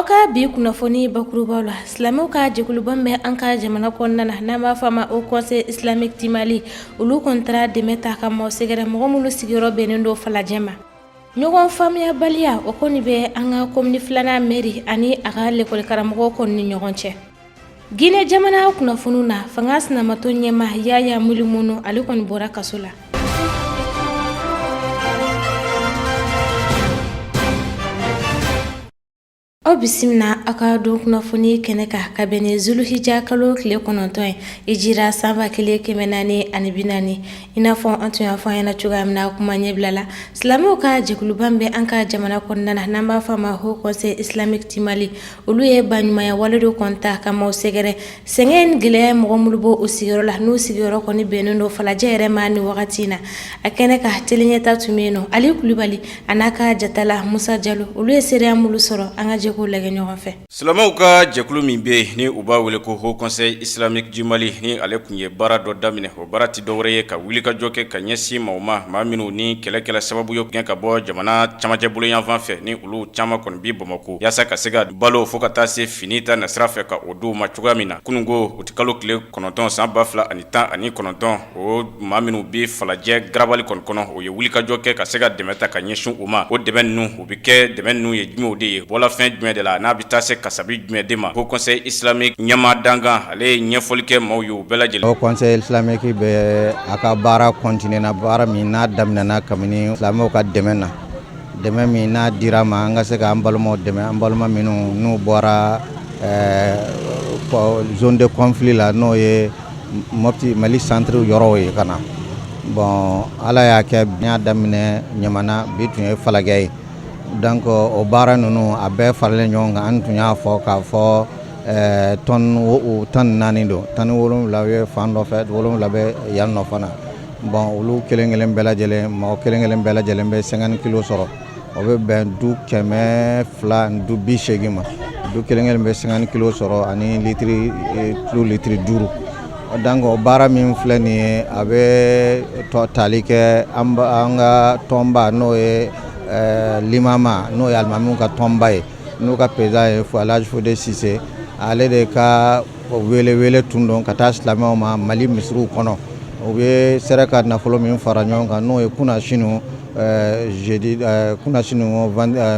Oka bi kunnafoni bakurubaw la silamɛw ka jɛkuluban bɛ an ka jamana kɔnɔna na n'an b'a fɔ a ma au conseil islamique du Mali olu kɔni taara dɛmɛ ta ka maaw sɛgɛrɛ mɔgɔ minnu sigiyɔrɔ bɛnnen don Falajɛ ma. Ɲɔgɔn faamuyabaliya o kɔni bɛ an ka komini filanan mairie ani a ka l'école karamɔgɔw kɔni ni ɲɔgɔn cɛ. Guinée jamana kunnafoniw na fanga sinamatɔ ɲɛma Yaya Mulimunu ale kɔni bɔra kaso la. Aw bisimila a ka don kunnafoni kɛnɛ kan ka bɛn ni Zulhijja kalo tile 9 Hijira san 1440 i n'a fɔ an tun y'a fɔ an ɲɛna cogoya min na kuma ɲɛbila la silamɛw ka jɛkuluban bɛ an ka jamana kɔnɔna na n'an b'a fɔ a ma Haut Conseil Islamique du Mali olu ye baɲumanya wale dɔ kɔnta ka maaw sɛgɛrɛ sɛgɛn ni gɛlɛya mɔgɔ minnu bɔ o sigiyɔrɔ la n'u sigiyɔrɔ kɔni bɛnnen don Falajɛ yɛrɛ ma ni wagati in na a kɛnɛ kan teleɲɛta tun bɛ yen nɔ Ali Kulibali a n'a ka jatala Musa Jalo olu ye seereya minnu sɔrɔ an ka jɛkulu lagɛ ɲɔgɔn fɛ. Silamɛw ka jɛkulu min bɛ ni u b'a wele ko Haut Conseil Islamique du Mali ni ale kun ye baara dɔ daminɛ o baara ti dɔwɛrɛ ye ka wuli ka jɔ kɛ ka ɲɛsin maaw ma maa minnu ni kɛlɛ sababu ye gɛn ka bɔ jamana camajɛ bolo yanfan fɛ ni olu caman kɔni bi Bamako yaasa ka se ka balo fo ka taa se fini ta nasira fɛ ka o d'u ma cogoya min na kunungo o ti kalo tile 9 san 2019 o maa minnu bi Falajɛ garabali kɔnɔ o ye wuli ka jɔ kɛ ka se ka dɛmɛ ta ka ɲɛsin u ma o dɛmɛ ninnu o bi kɛ dɛmɛ ninnu ye jumɛnw de ye bɔla fɛn jumɛn de la n'a bi taa se kasabi jumɛn de ma Haut Conseil Islamique ɲɛma dangan ale ye ɲɛfɔli kɛ maaw ye u bɛɛ lajɛlen. Haut Conseil Islamique bɛ a ka baara continuer na baara min n'a daminɛna kabini silamɛw ka dɛmɛ na dɛmɛ min n'a dira ma an ka se ka an balimaw dɛmɛ an balima minnu n'u bɔra zone de conflit la n'o ye Mopti Mali centre yɔrɔw ye ka na bon ala y'a kɛ biɲa daminɛ ɲamana bi tun ye Falajɛ ye donc o baara ninnu a bɛɛ faralen ɲɔgɔn kan an tun y'a fɔ k'a fɔ tonne 14 don tonne 7 ye fan dɔ fɛ 7 bɛ yan nɔ fana bon olu kelen-kelen bɛɛ lajɛlen mɔgɔ kelen-kelen bɛɛ lajɛlen bɛ 50 kilos sɔrɔ o bɛ bɛn du 280 ma du kelen-kelen bɛ 50 kilos sɔrɔ ani litiri 5 donc o baara min filɛ nin ye a bɛ tali kɛ an ka tɔnba n'o ye limama n'o ye alimamiw ka tɔnba ye n'o ka président ye Alhaji Fode Sise ale de ka wele tun don ka taa silamɛw ma Mali misiriw kɔnɔ u bɛ sera ka nafolo min fara ɲɔgɔn kan n'o ye kunasinu jeudi kunasinu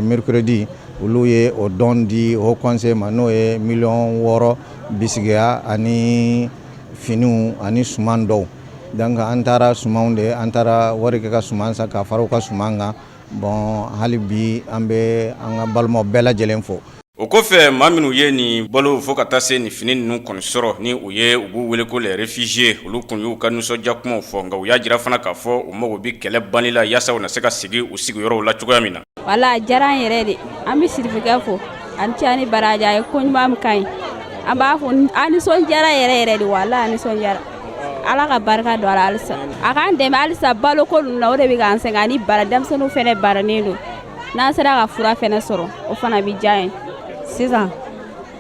mercredi olu ye o don di Haut Conseil ma n'o ye 6 millions bisigiya ani finiw ani suman dɔw donc an taara sumanw de an taara wari kɛ ka suman san ka fara u ka suman kan bon hali bi an bɛ an ka balimaw bɛɛ lajɛlen fo. O kɔfɛ maa minnu ye nin balo fo ka taa se nin fini ninnu kɔni sɔrɔ ni u b'u wele ko les réfugiés olu kun y'u ka nisɔndiya kumaw fɔ nka u y'a jira fana k'a fɔ u mago bi kɛlɛ banni la yaasa u na se ka sigi u sigiyɔrɔw la cogoya min na. Wala a diyara an yɛrɛ de an bɛ sirifikɛ fo ani cɛ ni baraji a ye ko ɲuman min ka ɲi an b'a fɔ an nisɔndiyara yɛrɛ de wala a nisɔndiyara ala ka barika don a la halisa a k'an dɛmɛ halisa baloko ninnu na o de bɛ k'an sɛgɛn ani bara denmisɛnninw fana baranen don n'an sera ka fura fana sɔrɔ o fana bɛ diya ye. Sisan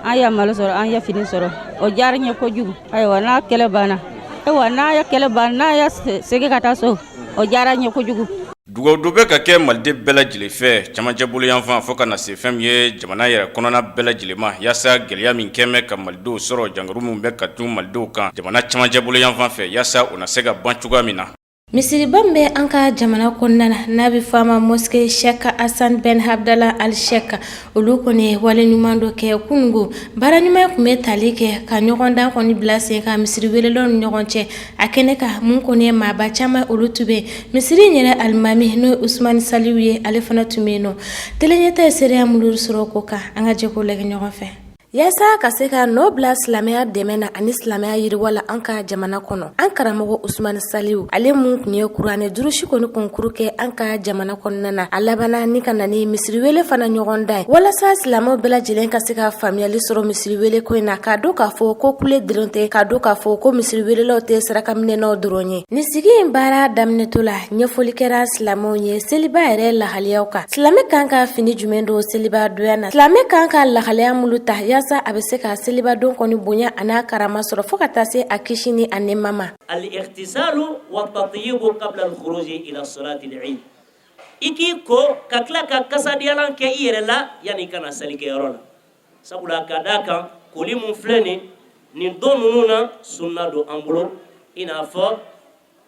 an ye malo sɔrɔ an ye fini sɔrɔ o diyara n ye kojugu ayiwa n'a kɛlɛ banna n'a ye kɛlɛ banna n'a ye segin ka taa so o diyara n ye kojugu. Dugawu dɔ bɛ ka kɛ Maliden bɛɛ lajɛlen fɛ camajɛ bolo yanfan fo ka na se fɛn min ye jamana yɛrɛ kɔnɔna bɛɛ lajɛlen ma yaasa gɛlɛya min kɛmɛ ka malidenw sɔrɔ jangaru min bɛ ka tun malidenw kan jamana camajɛ bolo yanfan fɛ yaasa u na se ka ban cogoya min na. Misiriban bɛ an ka jamana kɔnɔna na n'a bɛ fɔ a ma mosquée Cheikh Hassan Ben Abdallah Al Sheikh olu kɔni ye wale ɲuman dɔ kɛ kunungo baara ɲuman tun bɛ tali kɛ ka ɲɔgɔndan kɔni bila sen kan misiri welelaw ni ɲɔgɔn cɛ a kɛnɛ kan mun kɔni ye maaba caman olu tun bɛ misiri yɛrɛ alimami n'o ye Usmani Saliu ye ale fana tun bɛ yen nɔ teleɲɛta ye seereya minnu sɔrɔ ko kan an ka jɛ k'o lagɛ ɲɔgɔn fɛ. Yaasa ka se ka nɔ bila silamɛya dɛmɛ na ani silamɛya yiriwala an ka jamana kɔnɔ an karamɔgɔ Usmani Saliu ale mun tun ye kuranɛ durusi kɔni konkuru kɛ an ka jamana kɔnɔna na a labanna ni ka na ni misiriwele fana ɲɔgɔn dan ye walasa silamɛw bɛɛ lajɛlen ka se ka faamuyali sɔrɔ misiriwele ko in na k'a dɔn k'a fɔ ko kule dɔrɔn tɛ k'a dɔn k'a fɔ ko misiriwelelaw tɛ sarakaminɛnaw dɔrɔn ye nin sigi in baara daminɛtɔ la ɲɛfɔli kɛra silamɛw ye seliba yɛrɛ lahaliyaw kan silamɛ kan ka fini jumɛn don seliba donya na silamɛ kan ka lahalaya minnu ta yaasa a bɛ se ka seliba don kɔni bonya a n'a karama sɔrɔ fo ka taa se a kisi ni a nɛɛma ma. Al-ightisalu wa tatyibu qabla al-khuruji ila salati al-eid. I k'i ko ka tila ka kasadiyalan kɛ i yɛrɛ la yanni i kana salikɛyɔrɔ la sabula ka da kan koli mun filɛ nin don ninnu na sunna don an bolo i n'a fɔ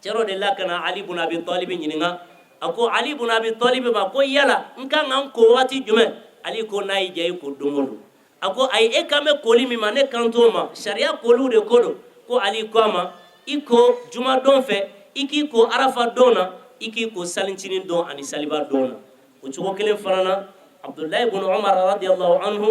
cɛro de la kana Ali ibn Abi Talib ɲininka a ko Ali ibn Abi Talib ma ko yala n kan ka n ko waati jumɛn Ali ko n'a y'i diya i ko don o don a ko ayi e kan bɛ koli min ma ne kan t'o ma sariya koliw de ko don ko Ali ko a ma i ko juma don fɛ i k'i ko arafa don na i k'i ko salincinin don ani saliba don na o cogo kelen fana na Abdullahi ibn Umar radiyallahu anhu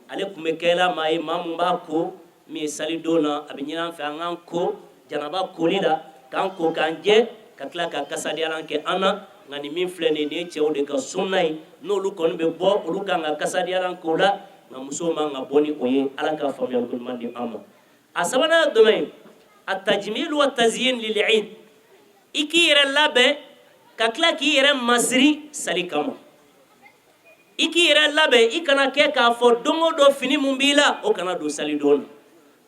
ale tun bɛ kɛla maa ye maa min b'a ko min ye sali don na a bɛ ɲini an fɛ an k'an ko janaba koli la k'an ko k'an jɛ ka tila ka kasadiyalan kɛ an na nka nin min filɛ nin ye cɛw de ka sunna ye n'olu kɔni bɛ bɔ olu kan ka kasadiyalan k'o la nka musow man ka bɔ ni o ye ala ka faamuyali ɲuman di an ma a sabanan ye jumɛn ye a tajmilu wa tazyin lil eid i k'i yɛrɛ labɛn ka tila k'i yɛrɛ masiri sali kama i k'i yɛrɛ labɛn i kana kɛ k'a fɔ don o don fini mun b'i la o kana don sali don na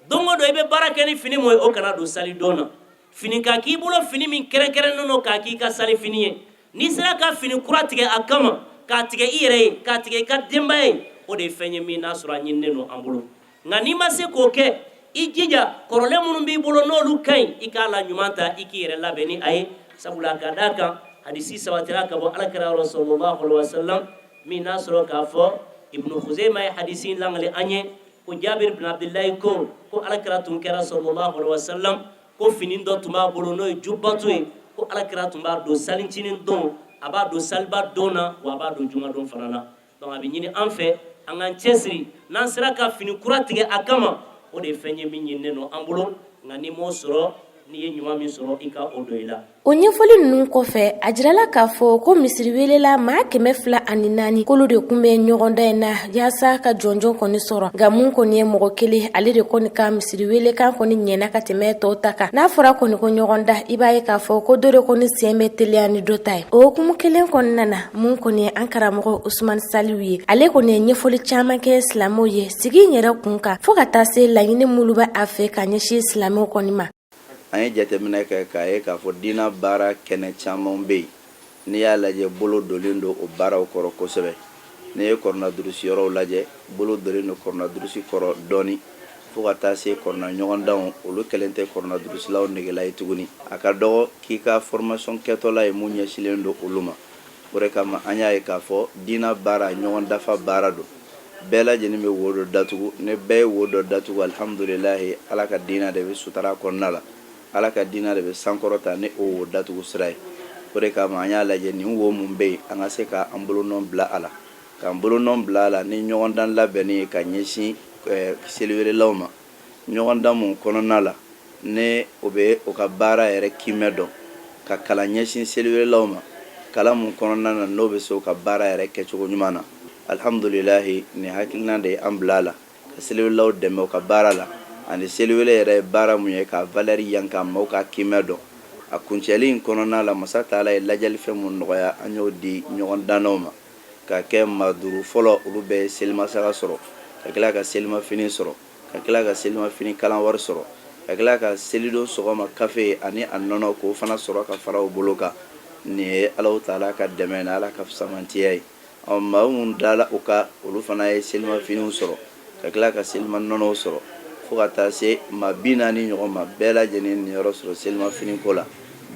don o don i bɛ baara kɛ ni fini mun ye o kana don sali don na fini ka k'i bolo fini min kɛrɛnkɛrɛnnen don k'a k'i ka sali fini ye n'i sera ka fini kura tigɛ a kama k'a tigɛ i yɛrɛ ye k'a tigɛ i ka denbaya ye o de ye fɛn ye min n'a sɔrɔ a ɲininen don an bolo nka n'i ma se k'o kɛ i jija kɔrɔlen minnu b'i bolo n'olu ka ɲi i k'a la ɲuman ta i k'i yɛrɛ labɛn ni a ye sabula ka d'a kan hadisi sabatira ka bɔ alakira yɔrɔ sallallahu alaihi wasallam min n'a sɔrɔ k'a fɔ ibnu Khuzaima ye hadisi in langale an ye ko Jabir ibn Abdullahi ko alakira tun kɛra sallallahu alaihi wasallam ko fini dɔ tun b'a bolo n'o ye jubbatu ye ko alakira tun b'a don salincinin don a b'a don saliba don na wa a b'a don juma don fana na donc a bɛ ɲini an fɛ an k'an cɛsiri n'an sera ka fini kura tigɛ a kama o de ye fɛn ye min ɲininen don an bolo nka n'i m'o sɔrɔ n'i ye ɲuman min sɔrɔ i ka o don i la. O ɲɛfɔli ninnu kɔfɛ a jirala k'a fɔ ko misiri welela maa 204 k'olu de kun bɛ ɲɔgɔndan in na yaasa ka jɔnjɔn kɔni sɔrɔ nka mun kɔni ye mɔgɔ kelen ale de kɔni ka misiri wele kan kɔni ɲɛna ka tɛmɛ tɔw ta kan n'a fɔra kɔni ko ɲɔgɔndan i b'a ye k'a fɔ ko dɔ de kɔni sen bɛ teliya ni dɔ ta ye o hukumu kelen kɔnɔna na mun kɔni ye an karamɔgɔ Usman Saliu ye ale kɔni ye ɲɛfɔli caman kɛ silamɛw ye sigi in yɛrɛ kun kan fo ka taa se laɲini minnu bɛ a fɛ ka ɲɛsin silamɛw kɔni ma. An ye jateminɛ kɛ k'a ye k'a fɔ diina baara kɛnɛ caman bɛ yen n'i y'a lajɛ bolo dolen don o baaraw kɔrɔ kosɛbɛ n'i ye kɔrɔna durusi yɔrɔw lajɛ bolo dolen don kɔrɔna durusi kɔrɔ dɔɔni fo ka taa se kɔrɔna ɲɔgɔndanw olu kɛlen tɛ kɔrɔna durusilaw negela ye tuguni a ka dɔgɔ k'i ka formation kɛtɔla ye mun ɲɛsilen don olu ma o de kama an y'a ye k'a fɔ diina baara ɲɔgɔn dafa baara don bɛɛ lajɛlen bɛ wo dɔ datugu ne bɛɛ ye wo dɔ datugu alhamdulilahi ala ka diina de bɛ sutara kɔnɔna la ala ka diina de bɛ sankɔrɔta ni o wo datugu sira ye o de kama an y'a lajɛ nin wo mun bɛ yen an ka se ka an bolonɔ bila a la k'an bolonɔ bila a la ni ɲɔgɔndan labɛnni ye ka ɲɛsin seliwelelaw ma ɲɔgɔndan mun kɔnɔna la ni o bɛ o ka baara yɛrɛ kimɛ dɔn ka kalan ɲɛsin seliwelelaw ma kalan mun kɔnɔna na n'o bɛ se o ka baara yɛrɛ kɛcogo ɲuman na alhamdulilahi nin hakilina de ye an bila a la ka seliwelelaw dɛmɛ o ka baara la ani seliwele yɛrɛ ye baara mun ye ka valeur yanka maaw ka kimɛ dɔn a kuncɛli in kɔnɔna la masa taala ye lajɛli fɛn mun nɔgɔya an y'o di ɲɔgɔndannaw ma ka kɛ maa 5 fɔlɔ olu bɛɛ ye selimasaga sɔrɔ ka tila ka selimafini sɔrɔ ka tila ka selimafini kalan wari sɔrɔ ka tila ka selidon sɔgɔma kafe ani a nɔnɔ k'o fana sɔrɔ ka fara o bolo kan nin ye Alahu taala ka dɛmɛ ni ala ka fisamantiya ye maa mun dala o ka olu fana ye selimafiniw sɔrɔ ka tila ka selima nɔnɔw sɔrɔ fo ka taa se maa 40 ɲɔgɔn ma bɛɛ lajɛlen niyɔrɔ sɔrɔ selimafini ko la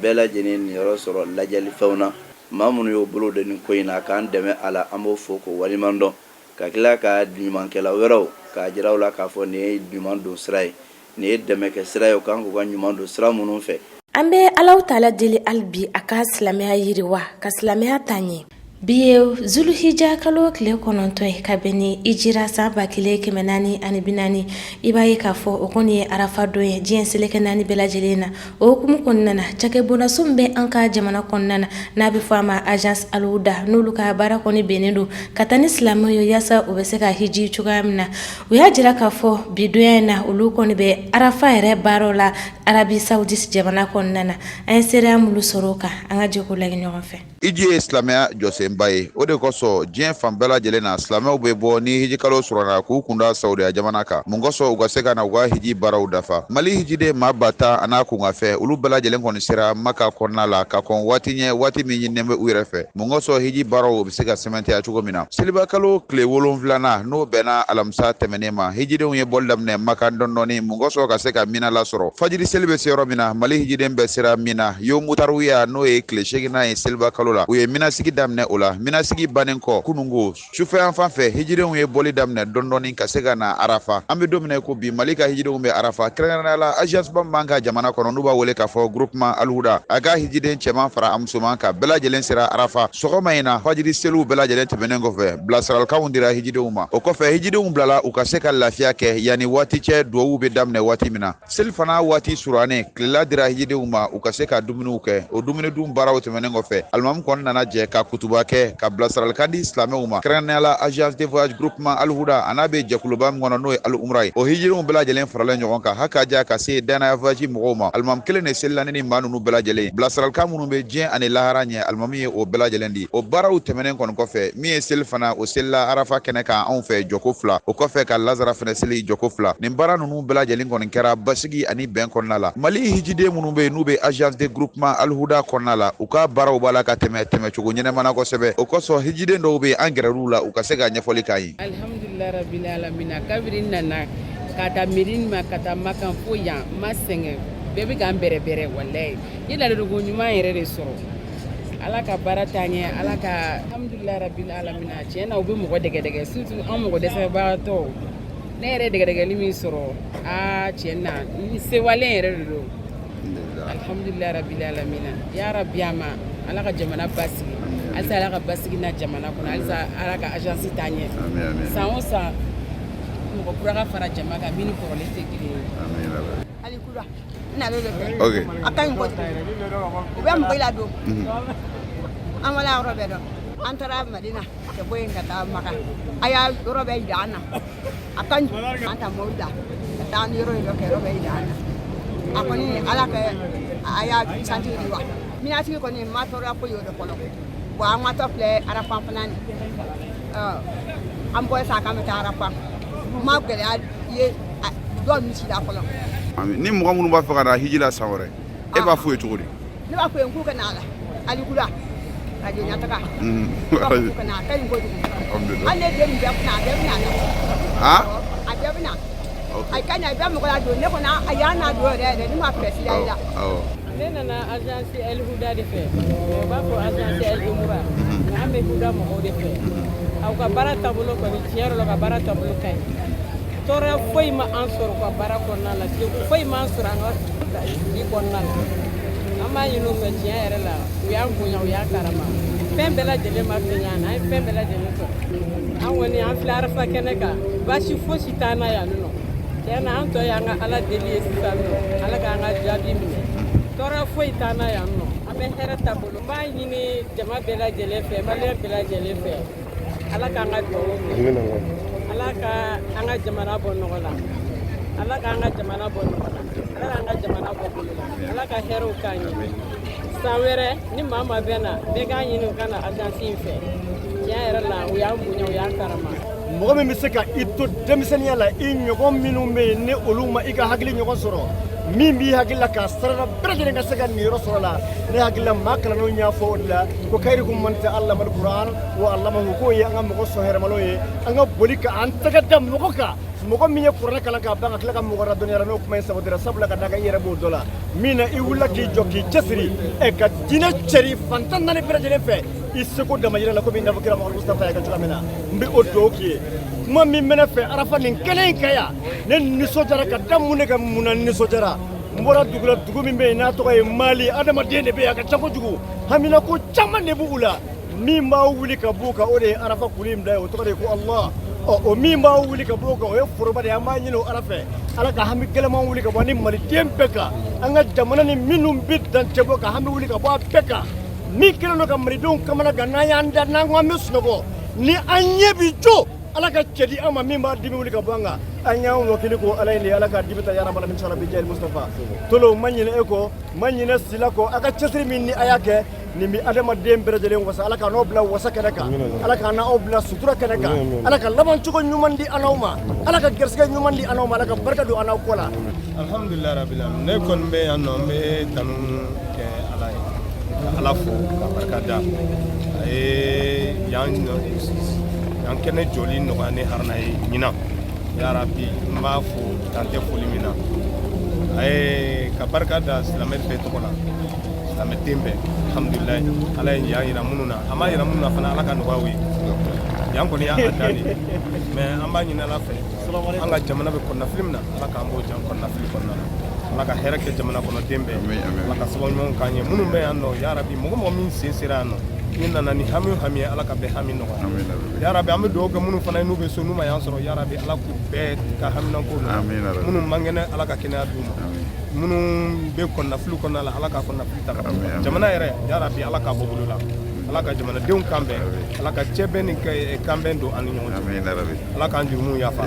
bɛɛ lajɛlen niyɔrɔ sɔrɔ lajɛli fɛnw na maa minnu y'o bolo de nin ko in na k'an dɛmɛ a la an b'o fo k'o waliman dɔn ka tila ka ɲumankɛla wɛrɛw k'a jira u la k'a fɔ nin ye ɲuman don sira ye nin ye dɛmɛ kɛ sira ye u kan k'u ka ɲuman don sira minnu fɛ. An bɛ Alahu taala deli hali bi a ka silamɛya yiriwa ka silamɛya taa ɲɛ. Bi ye Zulhijja kalo tile 9 ye ka bɛn ni Hijira san 1440 i b'a ye k'a fɔ o kɔni ye Arafa don ye diɲɛ seleke 4 bɛɛ lajɛlen na o hukumu kɔnɔna na cakɛbondaso min bɛ an ka jamana kɔnɔna na n'a bɛ fɔ a ma agence Al-Huda n'olu ka baara kɔni bɛnnen don ka taa ni silamɛw ye yaasa u bɛ se ka hiji cogoya min na u y'a jira k'a fɔ bi donya in na olu kɔni bɛ Arafa yɛrɛ baaraw la Arabi Saoudite jamana kɔnɔna na an ye seereya minnu sɔrɔ o kan an ka jɛ k'o lajɛ ɲɔgɔn fɛ. Hiji ye silamɛya jɔsen jalenba ye o de kosɔn diɲɛ fan bɛɛ lajɛlen na silamɛw bɛ bɔ ni hijikalo surana k'u kunda Saudiya jamana kan mun kosɔn u ka se ka na u ka hiji baaraw dafa Mali hijiden maa ba tan a n'a kungafɛ olu bɛɛ lajɛlen kɔni sera Maka kɔnɔna la ka kɔn waati ɲɛ waati min ɲininen bɛ u yɛrɛ fɛ mun kosɔn hiji baaraw bɛ se ka sɛmɛntiya cogo min na selibakalo tile 7 n'o bɛnna alamisa tɛmɛnen ma hijidenw ye bɔli daminɛ Maka dɔndɔni mun kosɔn ka se ka mina lasɔrɔ fajiri seli bɛ se yɔrɔ min na Mali hijiden bɛɛ sera Mina Yomu Tarwiya n'o ye tile 8nan ye selibakalo la u ye minasigi daminɛ o la minasigi bannen kɔ kunungo sufɛ yan fan fɛ hijidenw ye bɔli daminɛ dɔndɔni ka se ka na Arafa an bɛ don min ko bi Mali ka hijidenw bɛ Arafa kɛrɛnkɛrɛnnenya la agence ba min b'an ka jamana kɔnɔ n'u b'a wele k'a fɔ groupement Al-Huda a ka hijiden cɛman fara a musoman kan bɛɛ lajɛlen sera Arafa sɔgɔma in na fajiri seliw bɛɛ lajɛlen tɛmɛnen kɔfɛ bilasiralikanw dira hijidenw ma o kɔfɛ hijidenw bilala u ka se ka lafiya kɛ yanni waati cɛ duwawu bɛ daminɛ waati min na seli fana waati surannen tilela dira hijidenw ma u ka se ka dumuniw kɛ o dumuni dun baaraw tɛmɛnen kɔfɛ alimamu kɔni nana jɛ ka kutuba kɛ ka bilasiralikan di silamɛw ma kɛrɛnkɛrɛnnenya la agence de voyage groupement Al-Huda a n'a bɛ jɛkuluba min kɔnɔ n'o ye Al-Umra ye o hijidenw bɛɛ lajɛlen faralen ɲɔgɔn kan hakaja ka se danaya voyage mɔgɔw ma alimamu kelen de selila ni maa ninnu bɛɛ lajɛlen bilasiralikan minnu bɛ diɲɛ ani lahara ɲɛ alimamu ye o bɛɛ lajɛlen di o baaraw tɛmɛnen kɔni kɔfɛ min ye seli fana o selila Arafa kɛnɛ kan anw fɛ jɔko 2 o kɔfɛ ka Lazara fana seli jɔko 2 nin baara ninnu bɛɛ lajɛlen kɔni kɛra basigi ani bɛn kɔnɔna la Mali hijiden minnu bɛ yen n'u bɛ agence de groupement Al-Huda kɔnɔna la u ka baaraw b'a la ka tɛmɛ cogo ɲɛnɛmana kosɛbɛ o kosɔn hijiden dɔw bɛ yen an gɛrɛr'u la u ka se ka ɲɛfɔli k'an ye alhamdulilayi rabbil alamina kabiri nana ka taa miiri ma ka taa Makan fo yan ma sɛgɛn bɛɛ bɛ k'an bɛrɛbɛrɛ walayi i ladonko ɲuman yɛrɛ de sɔrɔ ala ka baara taa ɲɛ ala ka alhamdulilayi rabbil alamina tiɲɛ na u bɛ mɔgɔ dɛgɛdɛgɛ surtout an mɔgɔ dɛsɛbagatɔw ne yɛrɛ dɛgɛdɛgɛli min sɔrɔ tiɲɛ na sewalen yɛrɛ de don alhamdulilayi rabbil alamina ya rabbi ama ala ka jamana basigi alisa ala ka basigi na jamana kɔnɔ alisa ala ka agence taa ɲɛ san o san mɔgɔ kura ka fara jama kan min ni kɔrɔlen tɛ kelen ye ali kura n'ale de fɛ a ka ɲi kojugu u bɛ mɔgɔ ladon an wala yɔrɔ bɛɛ dɔn an taara Madina ka bɔ yen ka taa Maka a y'a yɔrɔ bɛɛ jira an na a ka ɲi an ta mɔbili la ka taa an yɔrɔ in dɔ kɛ yɔrɔ bɛɛ jira an na a kɔni ala kɛ a y'a santiri di wa minatigi kɔni ma tɔɔrɔya foyi y'o de kɔnɔ wa an ka tɔ filɛ Arafan fana ni an bɔra sa k'an bɛ taa Arafan ma gɛlɛya ye dɔ ninnu si la fɔlɔ ni mɔgɔ minnu b'a fɛ ka na hiji la san wɛrɛ e b'a f'u ye cogo di ne b'a fɔ ye k'u ka na la ali kula radio ɲataga k'u ka na a ka ɲi kojugu hali ne den bɛɛ bɛna a bɛɛ bɛna na a bɛɛ bɛna a ka ɲi a bɛɛ mɔgɔ la don ne kɔni a y'a n'a don yɛrɛ yɛrɛ ne ma presi ya la ne nana agence Al-Huda de fɛ u b'a fɔ agence Al-Umra nka an bɛ Huda mɔgɔw de fɛ aw ka baara taabolo kɔni tiɲɛ yɛrɛ la ka baara taabolo ka ɲi tɔɔrɔya foyi ma an sɔrɔ ka baara kɔnɔna la degun foyi ma an sɔrɔ an ka sigi kɔnɔna la an b'a ɲini u fɛ tiɲɛ yɛrɛ la u y'an bonya u y'an karama fɛn bɛɛ lajɛlen ma fɛ ɲana an ye fɛn bɛɛ lajɛlen sɔrɔ an kɔni an filɛ Arafa kɛnɛ kan baasi fosi t'an na yan nɔ tiɲɛ na an tɔ y'an ka ala deli ye sisan nɔ ala k'an ka jaabi minɛ tɔɔrɔ foyi t'an na yan nɔ an bɛ hɛrɛ taabolo n b'a ɲini jama bɛɛ lajɛlen fɛ maliyɛn bɛɛ lajɛlen fɛ ala k'an ka duwawu minɛ ala ka an ka jamana bɔ nɔgɔ la ala k'an ka jamana bɔ nɔgɔ la ala k'an ka jamana bɔ bolo la ala ka hɛrɛw k'an ye san wɛrɛ ni maa ma bɛ na bɛɛ k'an ɲini u ka na agence in fɛ tiɲɛ yɛrɛ la u y'an bonya u y'an karama mɔgɔ min bɛ se ka i to denmisɛnniya la i ɲɔgɔn minnu bɛ yen ni olu ma i ka hakili ɲɔgɔn sɔrɔ min b'i hakili la k'a saraka bɛɛ lajɛlen ka se ka nin yɔrɔ sɔrɔ la ne hakili la maa kalannenw y'a fɔ o de la ko kayirikum man ta'allama al-Qur'an wa 'allamahu k'o ye an ka mɔgɔ sɔn hɛrɛmalenw ye an ka boli ka an tɛgɛ da mɔgɔ kan mɔgɔ min ye kuranɛ kalan k'a ban ka tila ka mɔgɔ wɛrɛ dɔnniya la n'o kuma in sabatira sabula ka da kan i yɛrɛ b'o dɔ la min na i wulila k'i jɔ k'i cɛsiri ka diinɛ cɛri fantan naani bɛɛ lajɛlen fɛ i seko dama yira la komi i n'a fɔ kira Muhamadu Mustafa y'a kɛ cogoya min na n bɛ o duwawu k'i ye kuma min bɛ ne fɛ Arafa nin kɛnɛ in kan yan ne nisɔndiyara ka da mun ne kan mun na nisɔndiyara n bɔra dugu la dugu min bɛ yen n'a tɔgɔ ye Mali adamaden de bɛ yen a ka ca kojugu hamina ko caman de b'u la min b'a wuli ka b'u kan o de ye Arafa kuli in da ye o tɔgɔ de ye ko Allah o min b'a wuli ka b'o kan o ye foroba de ye an b'a ɲini o Ala fɛ Ala ka hami gɛlɛman wuli ka bɔ ni maliden bɛɛ kan an ka jamana ni minnu bɛ dancɛ bɔ ka hami wuli ka bɔ a bɛɛ kan min kɛlen don ka malidenw kamana gan n'an y'an da n'an ko an bɛ sunɔgɔ ni an ɲɛ bi jo Ala ka cɛ di an ma min b'a dimi wuli ka bɔ an kan an y'an wakili ko Ala ye nin Ala ka dibi ta ya rabbal alamin inshallah bi jahil Mustafa tolo ma ɲinɛ e kɔ ma ɲinɛ sila kɔ a ka cɛsiri min ni a y'a kɛ nin bi adamaden bɛɛ lajɛlen wasa ala ka n'aw bila wasa kɛnɛ kan ala ka n'aw bila sutura kɛnɛ kan ala ka labancogo ɲuman di an n'aw ma ala ka garisɛgɛ ɲuman di an n'aw ma ala ka barika don an n'aw kɔ la alhamdulilayi rabbil alamin ne kɔni bɛ yan nɔ n bɛ tanu kɛ ala ye ka ala fo ka barika da a ye yan kɛnɛ jɔli nɔgɔya ne haruna ye ɲinan yarabi n b'a fo dan tɛ foli min na a ye ka barika da silamɛ bɛɛ tɔgɔ la silamɛ den bɛɛ alhamdulilayi ala ye yan yira minnu na a ma yira minnu na fana ala ka nɔgɔyaw ye yan kɔni y'a dan de mais an b'a ɲini ala fɛ an ka jamana bɛ kɔnɔnafili min na ala k'an b'o jan kɔnɔnafili kɔnɔna na ala ka hɛrɛ kɛ jamana kɔnɔ den bɛɛ ala ka sababu ɲumanw k'an ye minnu bɛ yan nɔ yarabi mɔgɔ mɔgɔ min sen sera yan nɔ ni nana ni hami hami ye ala ka bɛɛ hami nɔgɔya yarabi an bɛ dugawu kɛ minnu fana ye n'u bɛ so n'u ma y'an sɔrɔ yarabi ala k'u bɛɛ ka haminako nɔgɔya minnu man kɛnɛ ala ka kɛnɛya d'u ma minnu bɛ kɔnɔnafili kɔnɔna la ala ka kɔnɔnafili ta jamana yɛrɛ yarabi ala k'a bɔ bolo la ala ka jamanadenw kan bɛn ala ka cɛ bɛn ni kan bɛn don an ni ɲɔgɔn cɛ ala k'an jurumu yafa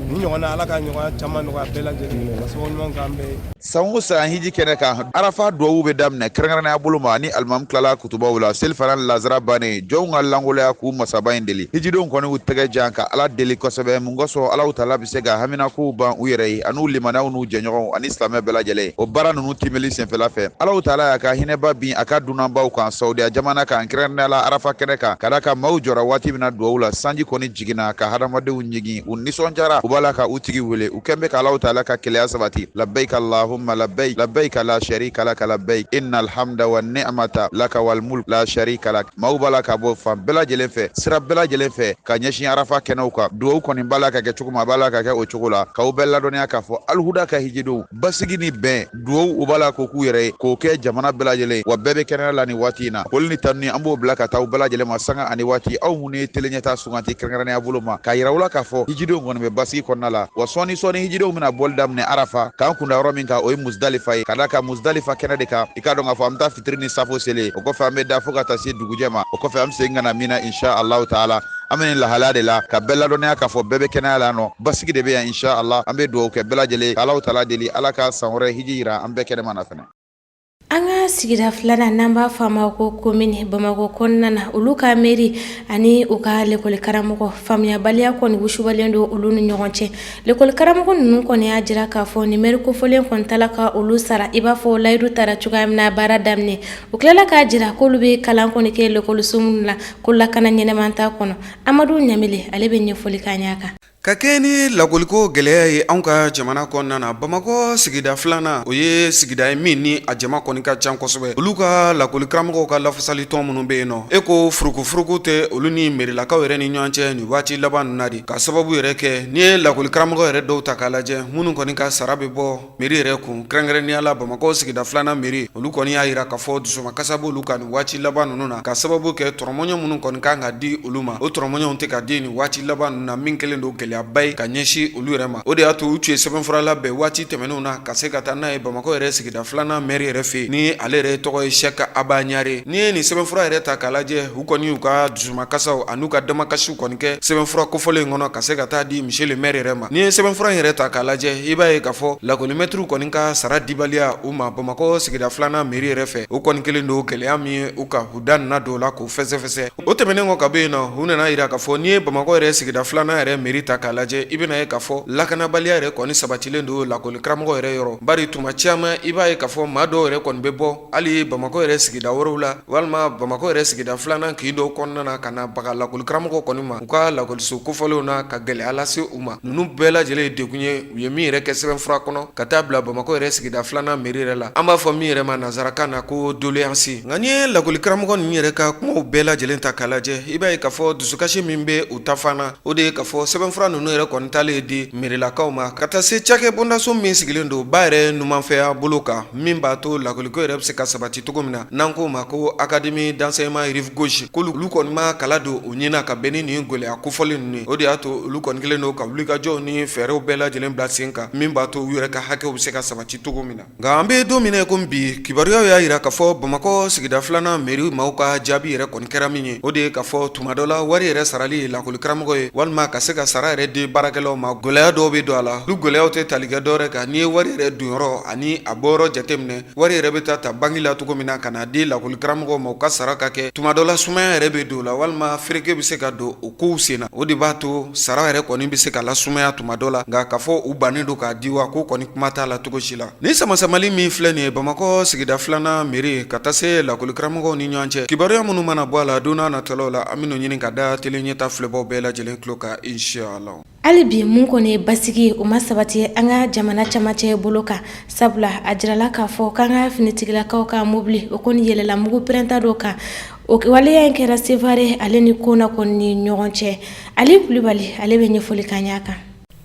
ni ɲɔgɔn na ala ka ɲɔgɔn caman nɔgɔya bɛɛ lajɛlen ka sababu ɲuman k'an bɛɛ san o san hiji kɛnɛ kan arafa duwawu bɛ daminɛ kɛrɛnkɛrɛnnenya bolo ma ni alimamu tilala kutubaw la selifana lazara bannen jɔnw ka langoloya k'u masaba in deli hijidenw kɔni u tɛgɛ jan ka ala deli kosɛbɛ mun kosɔn alaw taala bɛ se ka haminakow ban u yɛrɛ ye an'u limanaw n'u jɛɲɔgɔnw ani silamɛ bɛɛ lajɛlen o baara ninnu timɛli senfɛla fɛ alaw taala y'a ka hinɛba bin a ka dunanbaw kan saudiya jamana kan kɛrɛnkɛrɛnnenya la arafa kɛnɛ kan ka da ka maaw jɔra waati min na duwawu la sanji kɔni jiginna ka hadamadenw ɲigin u nisɔndiyara u b'a la ka u tigi wele u kɛn bɛ ka alaw taala ka kɛlɛya sabati labbaik allahumma labbaik labbaik la sharika laka labbaik innal hamda wan ni'mata laka wal mulk la sharika lak maaw b'a la ka bɔ fan bɛɛ lajɛlen fɛ sira bɛɛ lajɛlen fɛ ka ɲɛsin arafa kɛnɛw kan duwawu kɔni b'a la ka kɛ cogo min a b'a la ka kɛ o cogo la k'aw bɛɛ ladɔnniya k'a fɔ alihuda ka hijidenw basigi ni bɛn duwawu u b'a la k'o k'u yɛrɛ ye k'o kɛ jamana bɛɛ lajɛlen wa bɛɛ bɛ kɛnɛya la ni waati in na foli ni tanu an b'o bila ka taa u bɛɛ lajɛlen ma sanga ani waati aw mun ye teleɲɛta suganti kɛrɛnkɛrɛnnenya bolo ma k'a yira u la k'a fɔ hijidenw kɔni bɛ basigi kɔnɔna la wa sɔɔni hijidenw bɛna bɔli daminɛ arafa k'an kunda yɔrɔ min kan o ye musdalifa ye ka da ka musdalifa kɛnɛ de kan i k'a dɔn k'a fɔ an bɛ taa fitiri ni safo seli o kɔfɛ an bɛ da fo ka taa se dugujɛ ma o kɔfɛ an bɛ segin ka na min na insha allahu taala an bɛ nin lahalaya de la ka bɛɛ ladɔnniya k'a fɔ bɛɛ bɛ kɛnɛya la nɔ basigi de bɛ yan insha allah an bɛ dugawu kɛ bɛɛ lajɛlen ka alaw taala deli ala ka san wɛrɛ hiji yira an bɛɛ kɛnɛma na fɛnɛ an ka sigida filanan n'an b'a fɔ a ma ko komini bamako kɔnɔna na olu ka meri ani u ka lekɔli karamɔgɔ faamuyabaliya kɔni wusubalen don olu ni ɲɔgɔn cɛ lekɔli karamɔgɔ ninnu kɔni y'a jira k'a fɔ ni meri kofɔlen kɔni tala ka olu sara i b'a fɔ layidu tara cogoya min na baara daminɛ u tilala k'a jira k'olu bɛ kalan kɔni kɛ lekɔliso minnu la ko lakana ɲɛnɛman t'a kɔnɔ amadu ɲamile ale bɛ ɲɛfɔli k'a ɲɛ kan ka kɛ ni lagoliko gɛlɛya ye anw ka jamana kɔnɔna na bamakɔ sigida filanan o ye sigida ye min ni a jama kɔni ka can kosɛbɛ olu ka lakoli karamɔgɔw ka lafasali tɔn minnu bɛ yen nɔ e ko furukufuruku tɛ olu ni merilakaw yɛrɛ ni ɲɔgɔn cɛ nin waati laban ninnu na de ka sababu yɛrɛ kɛ n'i ye lakoli karamɔgɔ yɛrɛ dɔw ta k'a lajɛ minnu kɔni ka sara bɛ bɔ meri yɛrɛ kun kɛrɛnkɛrɛnnenya la bamakɔ sigida filanan meri olu kɔni y'a yira k'a fɔ dusumakasa b'olu ka nin waati laban ninnu na ka sababu kɛ tɔrɔmɔɲɔ minnu kɔni kan ka di olu ma o tɔrɔmɔɲɔw tɛ ka di nin waati laban ninnu na min kɛlen don gɛlɛyaba ye ka ɲɛsin olu yɛrɛ ma o de y'a to u tun ye sɛbɛnfura labɛn waati tɛmɛnenw na ka se ka taa n'a ye bamakɔ yɛrɛ sigida filanan mɛri yɛrɛ fɛ ni ale yɛrɛ tɔgɔ ye sɛka aba ɲare n'i ye nin sɛbɛnfura yɛrɛ ta k'a lajɛ u kɔni y'u ka dusumakasaw an'u ka damakasiw kɔni kɛ sɛbɛnfura kofɔlen kɔnɔ ka se ka taa di monsieur le maire yɛrɛ ma n'i ye sɛbɛnfura yɛrɛ ta k'a lajɛ i b'a ye k'a fɔ lakɔlimɛtiriw kɔni ka sara dibaliya u ma bamakɔ sigida filanan mɛri yɛrɛ fɛ o kɔni kelen don gɛlɛya min ye u ka u da nana don la k'o fɛsɛfɛsɛ o tɛmɛnen kɔ ka bɔ yen nɔ u nana yira k'a fɔ n'i ye bamakɔ yɛrɛ sigida filanan yɛrɛ mɛri ta k'a lajɛ i bɛna ye k'a fɔ lakanabaliya yɛrɛ kɔni sabatilen don lakɔli karamɔgɔ yɛrɛ yɔrɔ bari tuma caman i b'a ye k'a fɔ maa dɔw yɛrɛ kɔni bɛ bɔ hali bamakɔ yɛrɛ sigida wɛrɛw la walima bamakɔ yɛrɛ sigida filanan k'i dɔw kɔnɔna na ka na baga lakɔli karamɔgɔ kɔni ma u ka lakɔliso kofɔlenw na ka gɛlɛya lase u ma ninnu bɛɛ lajɛlen ye degun ye u ye min yɛrɛ kɛ sɛbɛnfura kɔnɔ ka taa bila bamakɔ yɛrɛ sigida filanan meri yɛrɛ la an b'a fɔ min yɛrɛ ma nazarakan na ko doléance nka n'i ye lakɔli karamɔgɔ ninnu yɛrɛ ka kumaw bɛɛ lajɛlen ta k'a lajɛ i b'a ye k'a fɔ dusukasi min bɛ u ta fana o de ye k'a fɔ sɛbɛnfura ninnu yɛrɛ kɔni talen di merilakaw ma ka taa se cakɛ bondaso min sigilen don ba yɛrɛ numanfɛya bolo kan min b'a to lakɔliko yɛrɛ bɛ se ka sabati cogo min na n'an k'o ma ko académie d'enseignement rive gauche k'olu kɔni ma kala don u ɲɛna ka bɛn ni nin gɛlɛya kofɔlen ninnu ye o de y'a to olu kɔni kelen don ka wulikajɔw ni fɛɛrɛw bɛɛ lajɛlen bila sen kan min b'a to u yɛrɛ ka hakɛw bɛ se ka sabati cogo min na nka an bɛ don min na komi bi kibaruyaw y'a yira k'a fɔ bamakɔ sigida filanan meri maaw ka jaabi yɛrɛ kɔni kɛra min ye o de ye k'a fɔ tuma dɔ la wari yɛrɛ sarali lakɔli karamɔgɔ ye walima ka se ka sara yɛrɛ yɛrɛ di baarakɛlaw ma gwɛlɛya dɔw bɛ don a la olu gwɛlɛyaw tɛ tali kɛ dɔwɛrɛ kan n'i ye wari yɛrɛ donyɔrɔ ani a bɔyɔrɔ jateminɛ wari yɛrɛ bɛ ta bangi la cogo min na ka na di lakɔli karamɔgɔw ma u ka sara ka kɛ tuma dɔ la sumaya yɛrɛ bɛ don o la walima fereke bɛ se ka don o kow sen na o de b'a to sara yɛrɛ kɔni bɛ se ka lasumaya tuma dɔ la nka k'a fɔ u bannen don k'a di wa ko kɔni kuma t'a la cogo si la ni samasamali min filɛ nin ye bamakɔ sigida filanan mairie ka taa se lakɔli karamɔgɔw ni ɲɔgɔn cɛ kibaruya minnu mana bɔ a la don n'a nataw la an bɛn'o ɲini ka da tele ɲɛta filɛbaw bɛɛ lajɛlen tulo kan inshallah. hali bi mun kɔni basigi o ma sabati an ka jamana camancɛ bolo kan sabula a jirala k'a fɔ k'an ka finitigilakaw ka mobili o kɔni yɛlɛla mugu pɛrɛnta dɔ kan o waleya in kɛra Sevare ale ni Kona kɔni ni ɲɔgɔn cɛ Ali Kulibali ale bɛ ɲɛfɔli kan ɲa kan.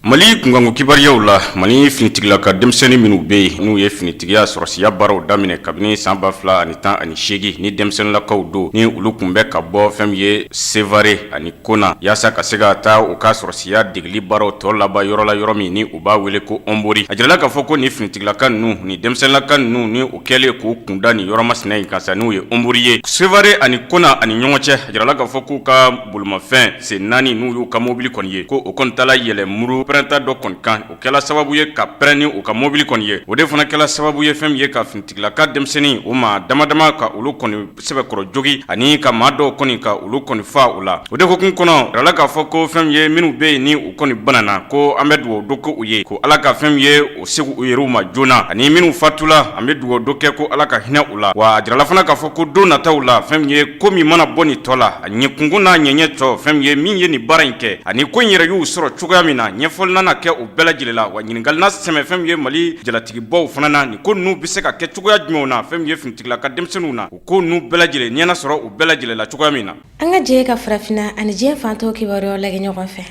Mali kungango kibariyaw la Mali finitigila ka denmisɛnnin minnu bɛ yen n'u ye finitigiya sɔrɔsiya baaraw daminɛ kabini san 2018 ni denmisɛnninlakaw don ni olu kun bɛ ka bɔ fɛn min ye Sevare ani Kona yaasa ka se ka taa u ka sɔrɔsiya degeli baaraw tɔ laban yɔrɔ la yɔrɔ min ni u b'a wele ko Ombori a jirala k'a fɔ ko ni finitigilaka ninnu ni denmisɛnninlaka ninnu ni u kɛlen k'u kunda ni yɔrɔ masina in kan sa n'u ye Ombori ye Sevare ani Kona ani ɲɔgɔn cɛ a jirala k'a fɔ k'u ka bolomafɛn sen 4 n'u y'u ka mobili kɔni ye ko o kɔni tala yɛlɛ muru pɛrɛnta dɔ kɔni kan o kɛla sababu ye ka pɛrɛnni u ka mobili kɔni ye o de fana kɛla sababu ye fɛn min ye ka finitigilaka denmisɛnnin o ma damadama ka olu kɔni sɛbɛkɔrɔ jogi ani ka maa dɔw kɔni ka olu kɔni fa o la o de hokun kɔnɔ rala k'a fɔ ko fɛn min ye minnu bɛ yen ni u kɔni banana ko an bɛ dugawu dɔ ko u ye ko ala ka fɛn min ye o segu u yɛrɛw ma joona ani minnu fatula an bɛ dugawu dɔ kɛ ko ala ka hinɛ u la wa a jirala fana k'a fɔ ko don nataw la fɛn min ye ko min mana bɔ nin tɔ la a ɲɛkungun n'a ɲɛɲɛ tɔ fɛn min ye min ye nin baara in kɛ ani ko in yɛrɛ y'u sɔrɔ cogoya min na ɲɛfɔli nana kɛ o bɛɛ lajɛlen la wa ɲininkali na sɛmɛ fɛn min ye Mali jalatigibaw fana na ni ko ninnu bɛ se ka kɛ cogoya jumɛnw na fɛn min ye finitigilaka denmisɛnninw na o ko ninnu bɛɛ lajɛlen ɲɛna sɔrɔ u bɛɛ lajɛlen la cogoya min na an ka jɛ ka farafinna ani diɲɛ fantɔw kibaruyaw lagɛ ɲɔgɔn fɛ.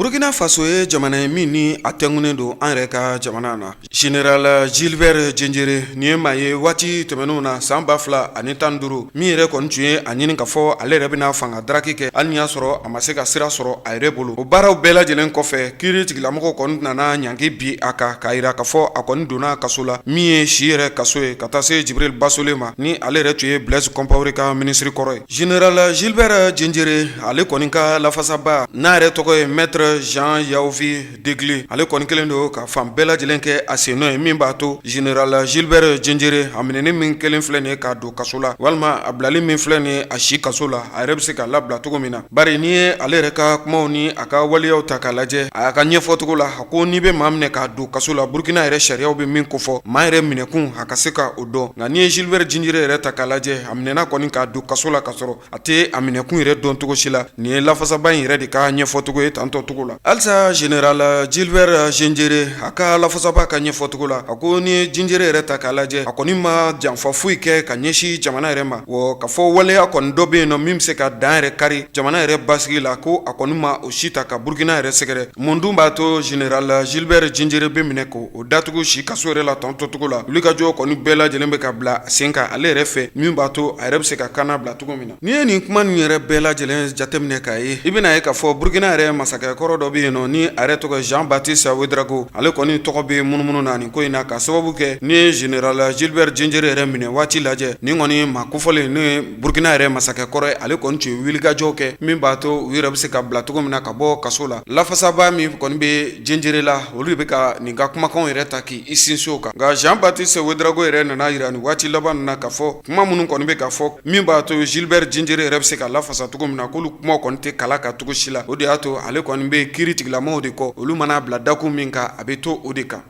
Burkina Faso ye jamana ye min ni a tɛngunen don an yɛrɛ ka jamana na Général Gilbert Diendéré ni ye maa ye waati tɛmɛnenw na san 2015 min yɛrɛ kɔni tun ye a ɲini ka fɔ ale yɛrɛ bɛna fanga daraki kɛ hali ni y'a sɔrɔ a ma se ka sira sɔrɔ a yɛrɛ bolo o baaraw bɛɛ lajɛlen kɔfɛ kiiri tigilamɔgɔw kɔni nana ɲangi bi a kan k'a yira ka fɔ a kɔni donna kaso la min ye si yɛrɛ kaso ye ka taa se Jibril Basole ma ni ale yɛrɛ tun ye Blaise Compaoré ka ministre kɔrɔ ye Général Gilbert Diendéré ale kɔni ka lafasaba n'a yɛrɛ tɔgɔ ye maître Jean Yaouvi Degli ale kɔni kelen don ka fan bɛɛ lajɛlen kɛ a sen nɔ ye min b'a to Général Gilbert Diendéré a minɛni min kelen filɛ nin ye k'a don kaso la walima a bilali min filɛ nin ye a si kaso la a yɛrɛ bɛ se ka labila cogo min na bari n'i ye ale yɛrɛ ka kumaw ni a ka waleyaw ta k'a lajɛ a y'a ka ɲɛfɔcogo la a ko n'i bɛ maa minɛ k'a don kaso la Burkina yɛrɛ sariyaw bɛ min kofɔ maa yɛrɛ minɛkun a ka se ka o dɔn nka n'i ye Gilbert Diendéré yɛrɛ ta k'a lajɛ a minɛna kɔni k'a don kaso la ka sɔrɔ a tɛ a minɛkun yɛrɛ dɔn cogo si la nin ye lafasaba in yɛrɛ de ka ɲɛfɔcogo ye tantɔ cogo la halisa Général Gilbert Diendéré a ka lafasaba ka ɲɛfɔcogo la a ko ni ye Diendéré yɛrɛ ta k'a lajɛ a kɔni ma janfa foyi kɛ ka ɲɛsin jamana yɛrɛ ma wa ka fɔ waleya kɔni dɔ bɛ yen nɔ min bɛ se ka dan yɛrɛ kari jamana yɛrɛ basigi la ko a kɔni ma o si ta ka Burkina yɛrɛ sɛgɛrɛ mun dun b'a to Général Gilbert Diendéré bɛ minɛ ko o datugu si kaso yɛrɛ la tɔntɔcogo la wulikajɔ kɔni bɛɛ lajɛlen bɛ ka bila sen kan ale yɛrɛ fɛ min b'a to a yɛrɛ bɛ se ka kana bila cogo min na n'i ye nin kuma nin yɛrɛ bɛɛ lajɛlen jateminɛ k'a ye i bɛna ye k'a fɔ Burkina yɛrɛ masakɛkɔrɔ dɔ bɛ yen nɔ ni a yɛrɛ tɔgɔ Jean Baptiste Ouédraogo ale kɔni tɔgɔ bɛ munumunu na nin ko in na ka sababu kɛ ni ye Général Gilbert Diendéré yɛrɛ minɛ waati lajɛ nin kɔni maa kofɔlen n'o ye Burkina yɛrɛ masakɛkɔrɔ ye ale kɔni tun ye wulikajɔw kɛ min b'a to u yɛrɛ bɛ se ka bila cogo min na ka bɔ kaso la lafasaba min kɔni bɛ Diendéré la olu de bɛ ka nin ka kumakanw yɛrɛ ta k'i sinsin o kan nka Jean Baptiste Ouédraogo yɛrɛ nana yira nin waati laban ninnu na ka fɔ kuma minnu kɔni bɛ ka fɔ min b'a to Gilbert Diendéré yɛrɛ bɛ se ka lafasa cogo min na k'olu kumaw kɔni tɛ kala ka cogo si la o de y'a to ale kɔni bɛ kiiri tigilamɔgɔw de kɔ olu mana bila dakun min kan a bɛ to o de kan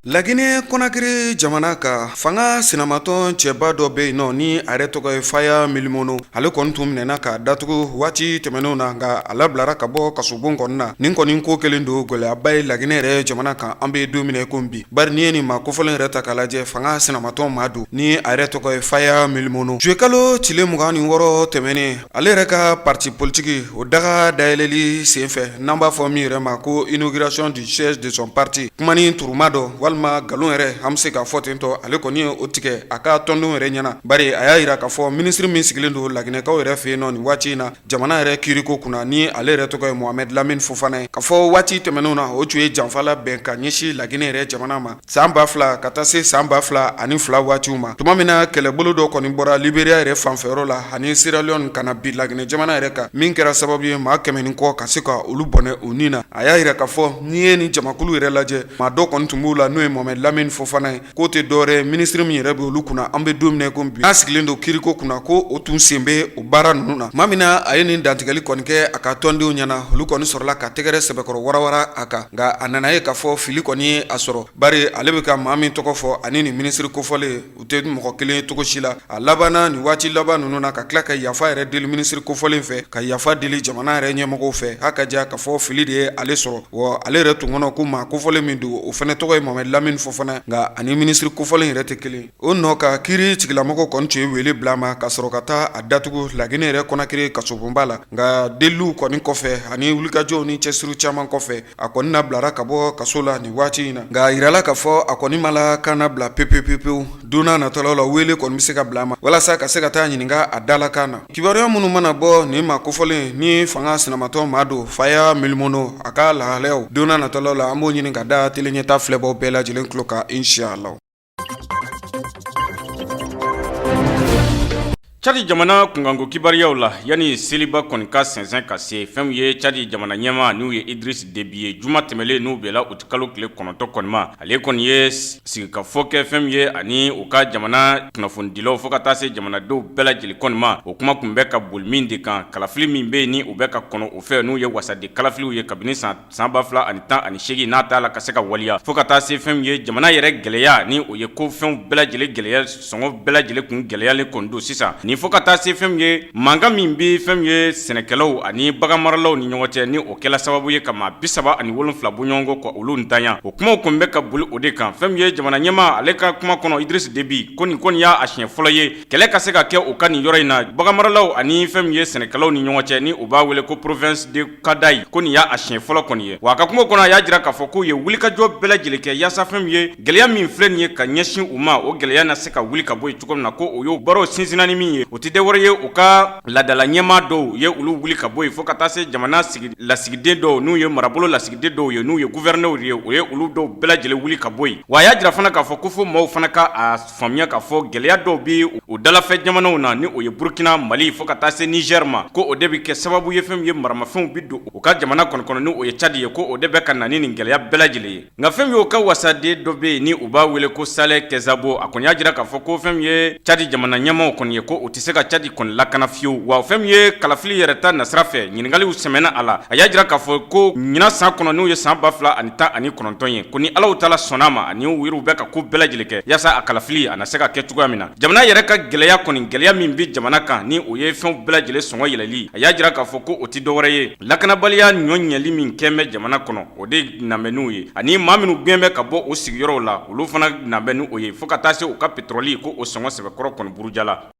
Laginɛ Konakiri jamana ka fanga sinamatɔn cɛba dɔ bɛ yen nɔ ni a yɛrɛ tɔgɔ ye Faya Milimono ale kɔni tun minɛna ka datugu waati tɛmɛnenw na nka a labilara ka bɔ kasobon kɔni na nin kɔni ko kelen don gɛlɛyaba ye Laginɛ yɛrɛ jamana kan an bɛ don min ko bi bari n'i ye nin maa kofɔlen yɛrɛ ta k'a lajɛ fanga sinamatɔn maa don ni a yɛrɛ tɔgɔ ye Faya Milimono juekalo tile 26 tɛmɛnen ale yɛrɛ ka parti politique o daga dayɛlɛli senfɛ n'an b'a fɔ min yɛrɛ ma ko inauguration du siège de son parti kumani turuma dɔ walima walima galon yɛrɛ an be se k'a fɔ ten tɔ ale kɔni ye o tigɛ a ka tɔndenw yɛrɛ ɲɛna bari a y'a yira k'a fɔ ministre min sigilen don laginɛkaw yɛrɛ fɛ yen nɔ nin waati in na jamana yɛrɛ kiriko kunna ni ale yɛrɛ tɔgɔ ye Mohamed Lamine Fofana ye k'a fɔ waati tɛmɛnenw na o tun ye janfala bɛn ka ɲɛsi Laginɛ yɛrɛ jamana ma san 2000 ka taa se san 2002 waatiw ma tuma min na kɛlɛbolo dɔ kɔni bɔra Liberia yɛrɛ fanfɛyɔrɔ la ani Sierra Leone kana bi Laginɛ jamana yɛrɛ kan min kɛra sababu ye maa 100 kɔ ka se ka olu bɔnɛ u ni na a y'a yira k'a fɔ n'i ye ni jamakulu yɛrɛ lajɛ maa dɔ kɔni tun b'u la n'o ye Mohamed Lamine Fofana ye k'o tɛ dɔwɛrɛ ministre min yɛrɛ bɛ olu kunna an bɛ don min na ko bi n'a sigilen don kiriko kunna ko o tun sen bɛ o baara ninnu na maa min na a ye nin dantigɛli kɔni kɛ a ka tɔndenw ɲɛna olu kɔni sɔrɔla ka tɛgɛrɛ sɛbɛkɔrɔ warawara a kan nka a nana ye k'a fɔ fili kɔni ye a sɔrɔ bari ale bɛ ka maa min tɔgɔ fɔ ani nin ministre kofɔlen u tɛ mɔgɔ kelen ye cogo si la a labanna nin waati laban ninnu na ka tila ka yafa yɛrɛ deli ministre kofɔlen fɛ ka yafa deli jamana yɛrɛ ɲɛmɔgɔw fɛ h'a ka diya k'a fɔ fili de ye ale sɔrɔ wa ale yɛrɛ tun kɔnɔ ko maa kofɔlen min don o fana tɔgɔ ye Mohamed Lamine Fofana nka ani ministre kofɔlen yɛrɛ tɛ kelen o nɔ ka kiiri tigilamɔgɔ kɔni tun ye wele bila ma ka sɔrɔ ka taa a datugu Laginɛ yɛrɛ Konakiri kasobonba la nka deliw kɔni kɔfɛ ani wulikajɔw ni cɛsiri caman kɔfɛ a kɔni na bilara ka bɔ kaso la nin waati in na nka a yirala k'a fɔ a kɔni ma la kan na bila pepepepewu donna natɔlaw la wele kɔni bɛ se ka bila ma walasa ka se ka taa ɲininka a dalakan na kibaruya minnu mana bɔ nin maa kofɔlen ni fanga sinamatɔ maa don Faya Milimono a ka lahalayaw donna natɔlaw la an b'o ɲini ka da tele ɲɛta filɛbaw bɛɛ lajɛlen tulo kan inshallah. Chadi jamana kungango kibariyaw la yani seliba kɔni ka sɛnsɛn ka se fɛn ye Chadi jamana ɲɛma n'u ye Idriss Déby ye juma tɛmɛlen n'u bɛla u kalo tile 9 kɔni ma ale kɔni ye sigikafɔ kɛ fɛn ye ani u ka jamana kunnafonidilaw fo ka taa se jamanadenw bɛɛ lajɛlen kɔni ma o kuma kun bɛ ka boli min de kan kalafili min bɛ ni u bɛ ka kɔnɔ o fɛ n'u ye wasadi kalafiliw ye kabini san 2018 n'a t'a la ka se ka waliya fo ka taa se fɛn ye jamana yɛrɛ gɛlɛya ni o ye ko fɛnw bɛɛ lajɛlen gɛlɛya sɔngɔ bɛɛ lajɛlen kun gɛlɛyalen kɔni don sisan ni fo ka taa se fɛn ye mankan min bɛ fɛn ye sɛnɛkɛlaw ani baganmaralaw ni ɲɔgɔn cɛ ni o kɛla sababu ye ka maa 37 bɔ ɲɔgɔn kɔ olu ntanya o kumaw kun bɛ ka boli o de kan fɛn ye jamana ɲɛma ale ka kuma kɔnɔ Idriss Déby ko nin kɔni y'a siɲɛ fɔlɔ ye kɛlɛ ka se ka kɛ o ka nin yɔrɔ in na baganmaralaw ani fɛn ye sɛnɛkɛlaw ni ɲɔgɔn cɛ ni o b'a wele ko province de Kadayi ko nin y'a siɲɛ fɔlɔ kɔni ye wa a ka kuma kɔnɔ a y'a jira k'a fɔ k'u ye wulikajɔ bɛɛ lajɛlen kɛ yaasa fɛn ye gɛlɛya min filɛ nin ye ka ɲɛsin u ma o gɛlɛya na se ka wuli ka bɔ yen cogo min na ko o y'o baaraw sinsinna ni min ye o tɛ dɛwɛrɛ ye u ka ladala ɲɛma dɔw ye olu wuli ka bɔ yen fo ka taa se jamana lasigiden dɔw n'u ye marabolo lasigiden dɔw ye n'u ye gouverneur ye o ye olu dɔw bɛɛ lajɛlen wuli ka bɔ yen wa a y'a jira fana k'a fɔ ko fo maaw fana ka a faamuya k'a fɔ gɛlɛya dɔw bɛ u dalafɛ jamanaw na ni o ye Burkina Mali fo ka taa se Niger ma ko o de bɛ kɛ sababu ye fɛn ye maramafɛnw bɛ don u ka jamana kɔnɔ ni o ye Chad ye ko o de bɛ ka na ni nin gɛlɛya bɛɛ lajɛlen ye nka fɛn ye o ka wasaden dɔ bɛ yen ni u b'a wele ko Saleh Kezabo a kɔni y'a jira k'a fɔ ko fɛn ye Chad jamana ɲɛmaaw kɔni ye ko o tɛ se ka Chad kɔni lakana fiyewu wa fɛn ye kalafili yɛrɛ ta nasira fɛ ɲininkaliw sɛmɛna a la a y'a jira k'a fɔ ko ɲina san kɔnɔ n'u ye san 2019 ye ko ni Alaw taala sɔnna ma ani u yɛrɛw bɛ ka ko bɛɛ lajɛlen kɛ yaasa a kalafili a na se ka kɛ cogoya min na jamana yɛrɛ ka gɛlɛya kɔni gɛlɛya min bɛ jamana kan ni o ye fɛnw bɛɛ lajɛlen sɔngɔ yɛlɛli a y'a jira k'a fɔ ko o tɛ dɔwɛrɛ ye lakanabaliya ɲɔ ɲɛli min kɛn bɛ jamana kɔnɔ o de nabɛ n'u ye ani maa minnu gɛn bɛ ka bɔ o sigiyɔrɔw la olu fana nabɛ n'u ye fo ka taa se u ka pétrole ko o sɔngɔ sɛbɛkɔrɔ kɔni burujala.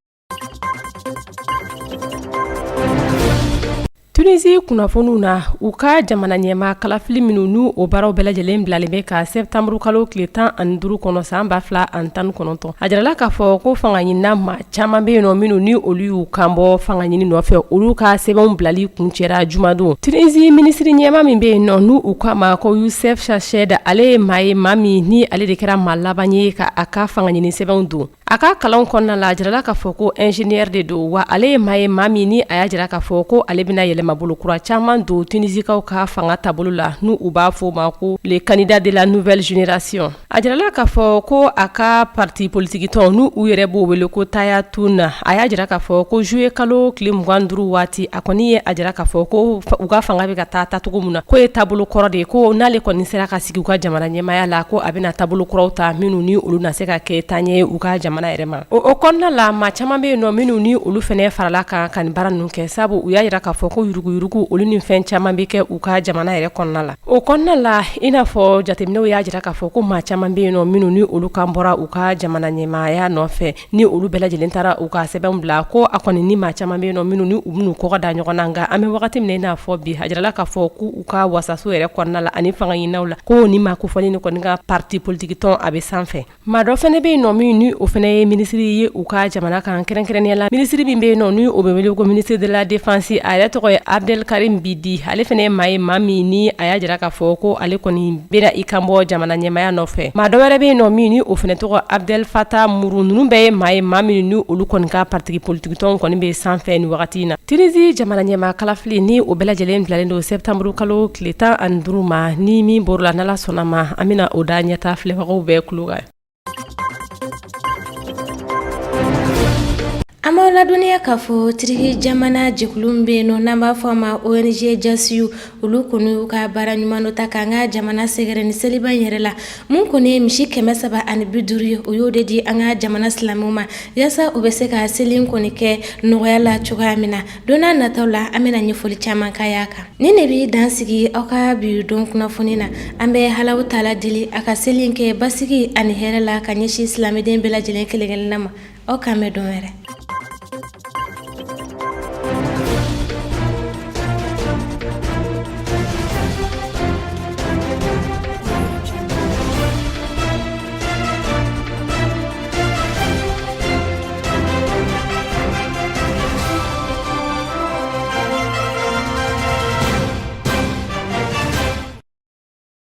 Tunisie kunnafoniw na u ka jamana ɲɛma kalafili minnu n'u o baaraw bɛɛ lajɛlen bilalen bɛ ka septembre kalo tile 15 kɔnɔ san 2019 a jirala k'a fɔ ko fanga ɲinina maa caman bɛ yen nɔ minnu ni olu y'u kanbɔ fanga ɲini nɔfɛ olu ka sɛbɛnw bilali kuncɛra jumadon Tunisie ministre ɲɛma min bɛ yen nɔ n'u u k'a ma ko Youssef Chached ale ye maa ye maa min ni ale de kɛra maa laban ye ka a ka fanga ɲini sɛbɛnw don a ka kalanw kɔnɔna la a jirala k'a fɔ ko ingénieur de don wa ale ye maa ye maa min ni a y'a jira k'a fɔ ko ale bɛna yɛlɛma bolo kura caman don Tunisikaw ka fanga taabolo la n'u u b'a fɔ ma ko les candidats de la nouvelle génération a jirala k'a fɔ ko a ka parti politique tɔn n'u u yɛrɛ b'o wele ko Taya Tuna a y'a jira k'a fɔ ko juillet kalo tile 25 waati a kɔni ye a jira k'a fɔ ko u ka fanga bɛ ka taa cogo min na ko ye taabolo kɔrɔ de ye ko n'ale kɔni sera ka sigi u ka jamana ɲɛmaya la ko a bɛna taabolo kɔrɔw ta minnu ni olu na se ka kɛ taaɲɛ u ka jamana jamana yɛrɛ ma o kɔnɔna la maa caman bɛ yen nɔ minnu ni olu fɛnɛ farala kan ka nin baara ninnu kɛ sabu u y'a yira k'a fɔ ko yuruguyurugu olu ni fɛn caman bɛ kɛ u ka jamana yɛrɛ kɔnɔna la o kɔnɔna la i n'a fɔ jateminɛw y'a jira k'a fɔ ko maa caman bɛ yen nɔ minnu ni olu kan bɔra u ka jamana ɲɛmaaya nɔfɛ ni olu bɛɛ lajɛlen taara u ka sɛbɛnw bila ko a kɔni ni maa caman bɛ yen nɔ minnu ni u bɛn'u kɔkɔ da ɲɔgɔn na nka an bɛ wagati min i n'a fɔ bi a jirala k'a fɔ k'u ka wasaso yɛrɛ kɔnɔna la ani fanga ɲininaw la ko ni maa kofɔli ni kɔni ka parti politique tɔn a bɛ sanfɛ maa dɔ fɛnɛ bɛ yen nɔ min ni o fɛnɛ ye minisiri ye u ka jamana kan kɛrɛnkɛrɛnnenya la minisiri min bɛ yen nɔ ni o bɛ wele ko ministre de la défense a yɛrɛ tɔgɔ ye Abdelkarim Bidi ale fɛnɛ ye maa ye maa min ni a y'a jira k'a fɔ ko ale kɔni bɛna i kan bɔ jamana ɲɛmaya nɔfɛ maa dɔ wɛrɛ bɛ yen nɔ min ni o fɛnɛ tɔgɔ Abdel Fattah Muru ninnu bɛɛ ye maa ye maa min ni olu kɔni ka parti politique tɔn kɔni bɛ sanfɛ ni wagati in na Tunisie jamana ɲɛmaa kalafili ni o bɛɛ lajɛlen bilalen don septembre kalo tile 15 ma ni min bɔr'la n'Ala sɔnna ma an bɛna o da ɲɛta filɛbagaw bɛɛ kulo kan an b'aw ladɔnniya k'a fɔ tiriki jamana jɛkulu min bɛ yen nɔ n'an b'a fɔ a ma ONG Jasiyu olu kɔni y'u ka baara ɲuman dɔ ta k'an ka jamana sɛgɛrɛ ni seliba in yɛrɛ la mun kɔni ye misi 350 ye o y'o de di an ka jamana silamɛw ma yaasa u bɛ se ka seli kɔni kɛ nɔgɔya la cogoya min na don n'a nataw la an bɛna ɲɛfɔli caman k'a y'a kan ni ne bɛ dan sigi aw ka bi don kunnafoni na an bɛ Alahu Taala deli a ka seli kɛ basigi ani hɛrɛ la ka ɲɛsin silamɛden bɛɛ lajɛlen kelen-kelenna ma aw k'an bɛ don wɛrɛ